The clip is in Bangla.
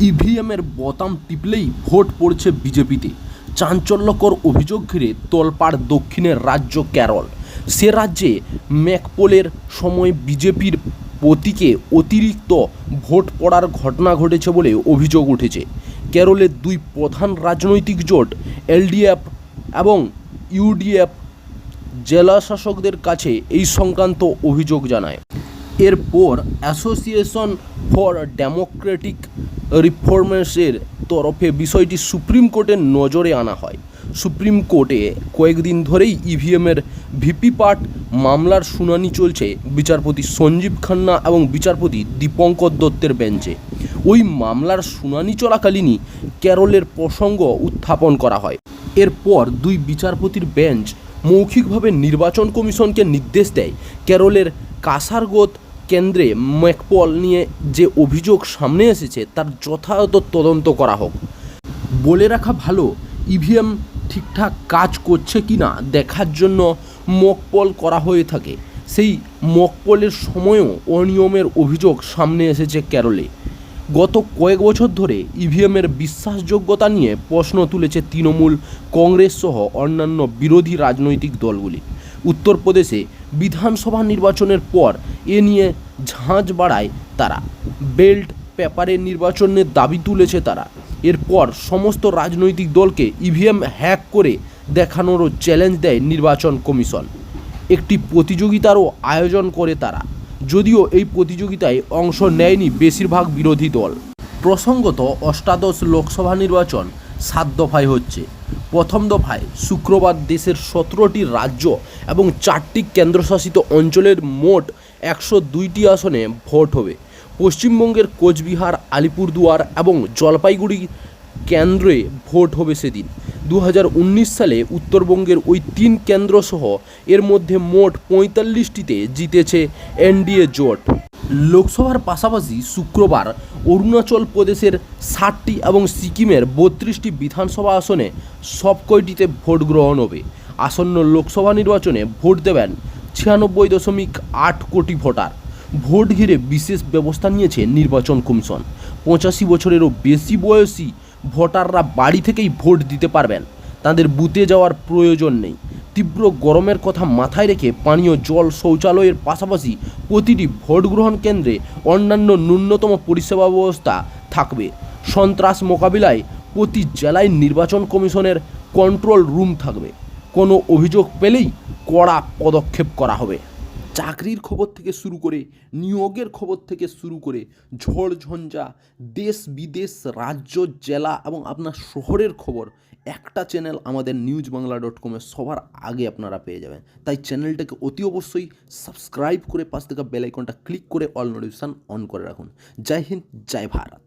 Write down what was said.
ইভিএমের বোতাম টিপলেই ভোট পড়ছে বিজেপিতে। চাঞ্চল্যকর অভিযোগ ঘিরে তোলপাড় দক্ষিণের রাজ্য কেরল। সে রাজ্যে ম্যাকপোলের সময় বিজেপির প্রতীকে অতিরিক্ত ভোট পড়ার ঘটনা ঘটেছে বলে অভিযোগ উঠেছে। কেরলের দুই প্রধান রাজনৈতিক জোট এলডিএফ এবং ইউডিএফ জেলা শাসকদের কাছে এই সংক্রান্ত অভিযোগ জানায়। এরপর অ্যাসোসিয়েশন ফর ডেমোক্রেটিক রিফর্মসের তরফে বিষয়টি সুপ্রিম কোর্টের নজরে আনা হয়। সুপ্রিম কোর্টে কয়েকদিন ধরেই ইভিএমের ভিভিপ্যাট মামলার শুনানি চলছে বিচারপতি সঞ্জীব খান্না এবং বিচারপতি দীপঙ্কর দত্তের বেঞ্চে। ওই মামলার শুনানি চলাকালীনই কেরলের প্রসঙ্গ উত্থাপন করা হয়। এরপর দুই বিচারপতির বেঞ্চ মৌখিকভাবে নির্বাচন কমিশনকে নির্দেশ দেয় কেরলের কাসারগোদ কেন্দ্রে ম্যাকপল নিয়ে যে অভিযোগ সামনে এসেছে তার যথাযথ তদন্ত করা হোক। বলে রাখা ভালো, ইভিএম ঠিকঠাক কাজ করছে কি না দেখার জন্য মকপল করা হয়ে থাকে। সেই মকপলের সময়ও অনিয়মের অভিযোগ সামনে এসেছে কেরলে। গত কয়েক বছর ধরে ইভিএমের বিশ্বাসযোগ্যতা নিয়ে প্রশ্ন তুলেছে তৃণমূল, কংগ্রেস সহ অন্যান্য বিরোধী রাজনৈতিক দলগুলি। উত্তরপ্রদেশে বিধানসভা নির্বাচনের পর এ নিয়ে ঝাঁঝ বাড়ায় তারা। বেল্ট পেপারের নির্বাচনের দাবি তুলেছে তারা। এরপর সমস্ত রাজনৈতিক দলকে ইভিএম হ্যাক করে দেখানোরও চ্যালেঞ্জ দেয় নির্বাচন কমিশন। একটি প্রতিযোগিতারও আয়োজন করে তারা, যদিও এই প্রতিযোগিতায় অংশ নেয়নি বেশিরভাগ বিরোধী দল। প্রসঙ্গত, অষ্টাদশ লোকসভা নির্বাচন 7 দফায় হচ্ছে। প্রথম দফায় শুক্রবার দেশের 17টি রাজ্য এবং 4টি কেন্দ্রশাসিত অঞ্চলের মোট 102টি আসনে ভোট হবে। পশ্চিমবঙ্গের কোচবিহার, আলিপুরদুয়ার এবং জলপাইগুড়ি কেন্দ্রে ভোট হবে সেদিন। 2019 সালে উত্তরবঙ্গের ওই 3 কেন্দ্রসহ এর মধ্যে মোট 45টিতে জিতেছে এনডিএ জোট। লোকসভার পাশাপাশি শুক্রবার অরুণাচল প্রদেশের 60টি এবং সিকিমের 32টি বিধানসভা আসনে সবকয়টিতে ভোট গ্রহণ হবে। আসন্ন লোকসভা নির্বাচনে ভোট দেবেন 96.8 কোটি ভোটার। ভোট ঘিরে বিশেষ ব্যবস্থা নিয়েছে নির্বাচন কমিশন। 85 বছরেরও বেশি বয়সী ভোটাররা বাড়ি থেকেই ভোট দিতে পারবেন, তাদের বুথে যাওয়ার প্রয়োজন নেই। তীব্র গরমের কথা মাথায় রেখে পানীয় জল, শৌচালয়ের পাশাপাশি প্রতিটি ভোট গ্রহণ কেন্দ্রে অন্যান্য ন্যূনতম পরিষেবা ব্যবস্থা থাকবে। সন্ত্রাস মোকাবিলায় প্রতি জেলায় নির্বাচন কমিশনের কন্ট্রোল রুম থাকবে। কোনো অভিযোগ পেলেই কড়া পদক্ষেপ করা হবে। চাকরির খবর থেকে শুরু করে নিয়োগের খবর থেকে শুরু করে ঝড় ঝঞ্ঝা, দেশ বিদেশ, রাজ্য, জেলা এবং আপনার শহরের খবর একটা চ্যানেল আমাদের newsbangla.com-এ সবার আগে আপনারা পেয়ে যাবেন। তাই চ্যানেলটাকে অতি অবশ্যই সাবস্ক্রাইব করে পাশ থেকে বেল আইকনটা ক্লিক করে অল নোটিফিকেশন অন করে রাখুন। জয় হিন্দ, জয় ভারত।